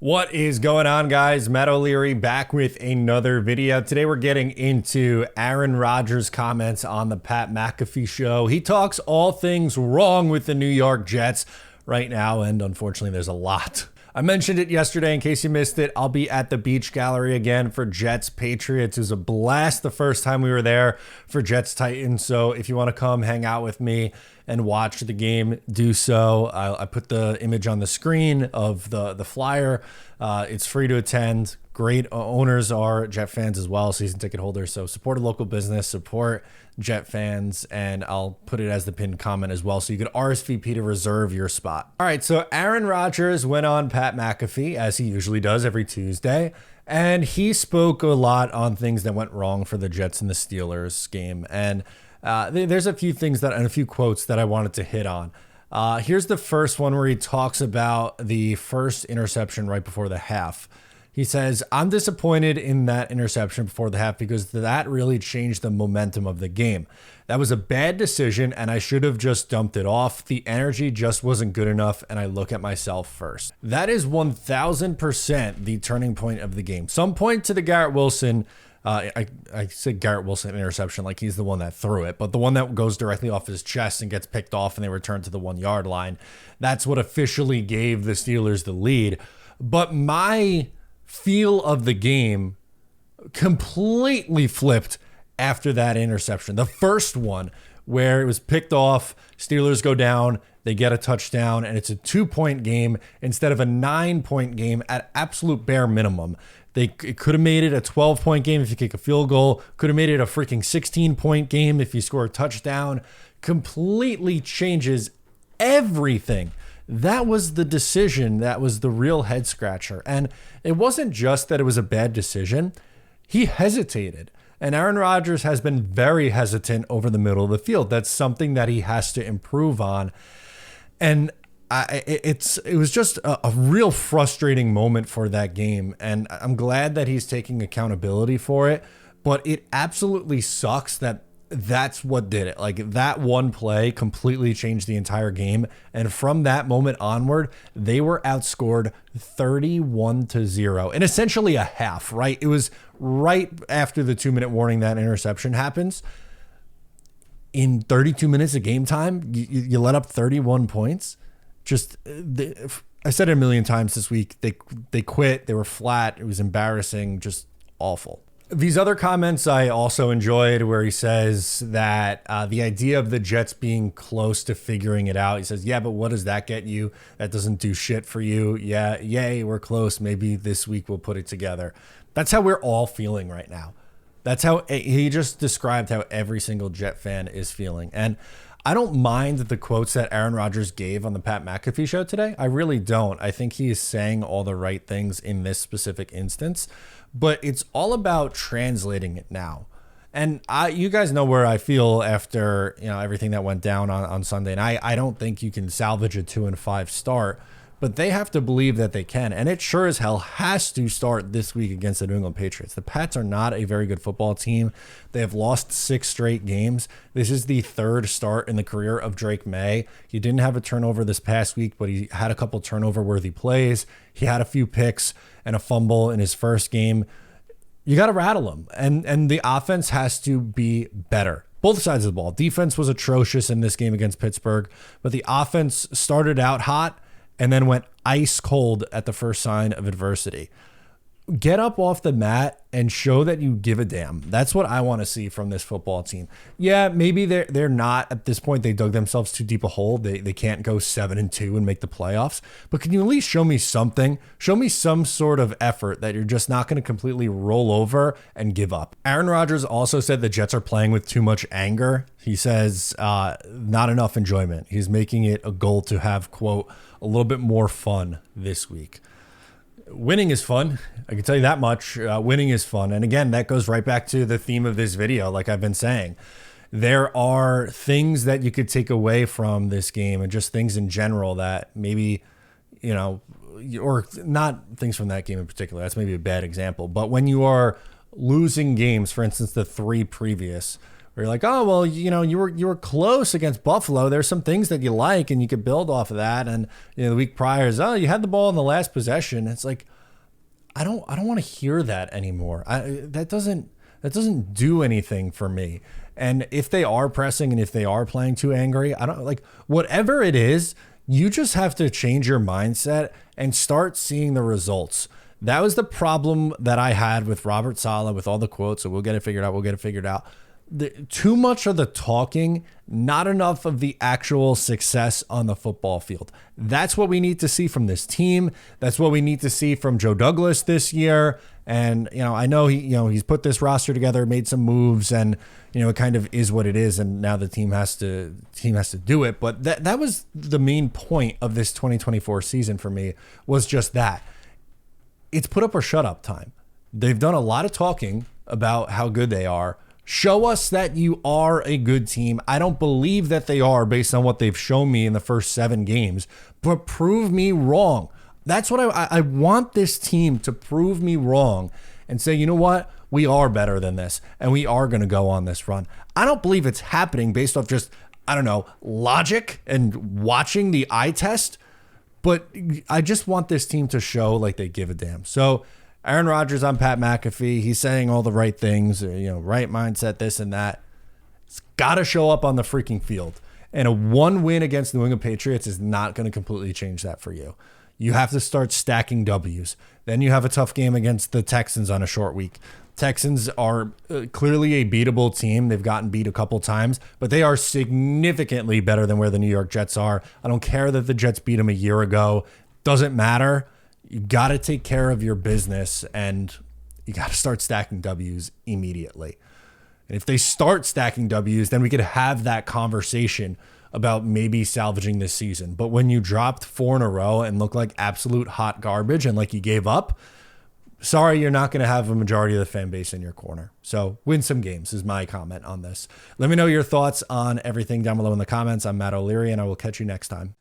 What is going on, guys? Matt O'Leary back with another video. Today we're getting into Aaron Rodgers' comments on the Pat McAfee Show. He talks all things wrong with the New York Jets right now, and unfortunately there's a lot. I mentioned it yesterday in case you missed it. I'll be at the Beach Gallery again for Jets Patriots. It was a blast the first time we were there for Jets Titans. So if you want to come hang out with me and watch the game, do so. I put the image on the screen of the flyer. It's free to attend. Great owners are Jet fans as well, season ticket holders. So support a local business, support Jet fans, and I'll put it as the pinned comment as well. So you could RSVP to reserve your spot. All right, so Aaron Rodgers went on Pat McAfee, as he usually does every Tuesday, and he spoke a lot on things that went wrong for the Jets and the Steelers game. And there's a few things and a few quotes that I wanted to hit on. Here's the first one where he talks about the first interception right before the half. He says, "I'm disappointed in that interception before the half because that really changed the momentum of the game. That was a bad decision and I should have just dumped it off. The energy just wasn't good enough and I look at myself first." That is 1000% the turning point of the game. Some point to the Garrett Wilson I said Garrett Wilson interception like he's the one that threw it, but the one that goes directly off his chest and gets picked off and they return to the 1 yard line. That's what officially gave the Steelers the lead. But my feel of the game completely flipped after that interception. The first one where it was picked off, Steelers go down, they get a touchdown, and it's a 2-point game instead of a 9-point game at absolute bare minimum. It could have made it a 12-point game if you kick a field goal. Could have made it a freaking 16-point game if you score a touchdown. Completely changes everything. That was the decision. That was the real head scratcher. And it wasn't just that it was a bad decision. He hesitated. And Aaron Rodgers has been very hesitant over the middle of the field. That's something that he has to improve on. And it was just a real frustrating moment for that game. And I'm glad that he's taking accountability for it. But it absolutely sucks that that's what did it. Like, that one play completely changed the entire game. And from that moment onward, they were outscored 31-0 in essentially a half, right? It was right after the 2-minute warning that interception happens. In 32 minutes of game time, you let up 31 points. I said it a million times this week. They quit. They were flat. It was embarrassing. Just awful. These other comments I also enjoyed, where he says that the idea of the Jets being close to figuring it out. He says, "Yeah, but what does that get you? That doesn't do shit for you. Yeah, yay, we're close. Maybe this week we'll put it together." That's how we're all feeling right now. That's how he just described how every single Jet fan is feeling. And I don't mind the quotes that Aaron Rodgers gave on the Pat McAfee Show today. I really don't. I think he is saying all the right things in this specific instance, but it's all about translating it now. And you guys know where I feel after everything that went down on Sunday. And I don't think you can salvage a 2-5 start, but they have to believe that they can. And it sure as hell has to start this week against the New England Patriots. The Pats are not a very good football team. They have lost 6 straight games. This is the 3rd start in the career of Drake May. He didn't have a turnover this past week, but he had a couple turnover-worthy plays. He had a few picks and a fumble in his first game. You got to rattle him. And the offense has to be better. Both sides of the ball. Defense was atrocious in this game against Pittsburgh, but the offense started out hot and then went ice cold at the first sign of adversity. Get up off the mat and show that you give a damn. That's what I want to see from this football team. Yeah, maybe they're not at this point. They dug themselves too deep a hole. They can't go 7-2 and make the playoffs. But can you at least show me something? Show me some sort of effort that you're just not going to completely roll over and give up. Aaron Rodgers also said the Jets are playing with too much anger. He says not enough enjoyment. He's making it a goal to have, quote, a little bit more fun this week. Winning is fun. I can tell you that much. Winning is fun. And again, that goes right back to the theme of this video. Like I've been saying, there are things that you could take away from this game and just things in general that maybe, or not things from that game in particular. That's maybe a bad example. But when you are losing games, for instance, the 3 previous, Where you're like, oh, well, you were close against Buffalo. There's some things that you like and you could build off of that. And the week prior is, oh, you had the ball in the last possession. It's like, I don't want to hear that anymore. That doesn't do anything for me. And if they are pressing and if they are playing too angry, I don't like whatever it is. You just have to change your mindset and start seeing the results. That was the problem that I had with Robert Saleh with all the quotes. So we'll get it figured out. We'll get it figured out. Too much of the talking, not enough of the actual success on the football field. That's what we need to see from this team. That's what we need to see from Joe Douglas this year. And, I know he's put this roster together, made some moves, and, it kind of is what it is. And now the team has to do it. But that was the main point of this 2024 season for me, was just that. It's put up or shut up time. They've done a lot of talking about how good they are. Show us that you are a good team. I don't believe that they are based on what they've shown me in the first 7 games, but prove me wrong. That's what I want this team to prove me wrong and say, you know what? We are better than this and we are going to go on this run. I don't believe it's happening based off just, logic and watching the eye test, but I just want this team to show like they give a damn. So Aaron Rodgers on Pat McAfee, he's saying all the right things, right mindset, this and that. It's got to show up on the freaking field. And a 1 win against the New England Patriots is not going to completely change that for you. You have to start stacking W's. Then you have a tough game against the Texans on a short week. Texans are clearly a beatable team. They've gotten beat a couple times, but they are significantly better than where the New York Jets are. I don't care that the Jets beat them a year ago. Doesn't matter. You got to take care of your business, and you got to start stacking W's immediately. And if they start stacking W's, then we could have that conversation about maybe salvaging this season. But when you dropped 4 in a row and look like absolute hot garbage and like you gave up, sorry, you're not going to have a majority of the fan base in your corner. So win some games is my comment on this. Let me know your thoughts on everything down below in the comments. I'm Matt O'Leary, and I will catch you next time.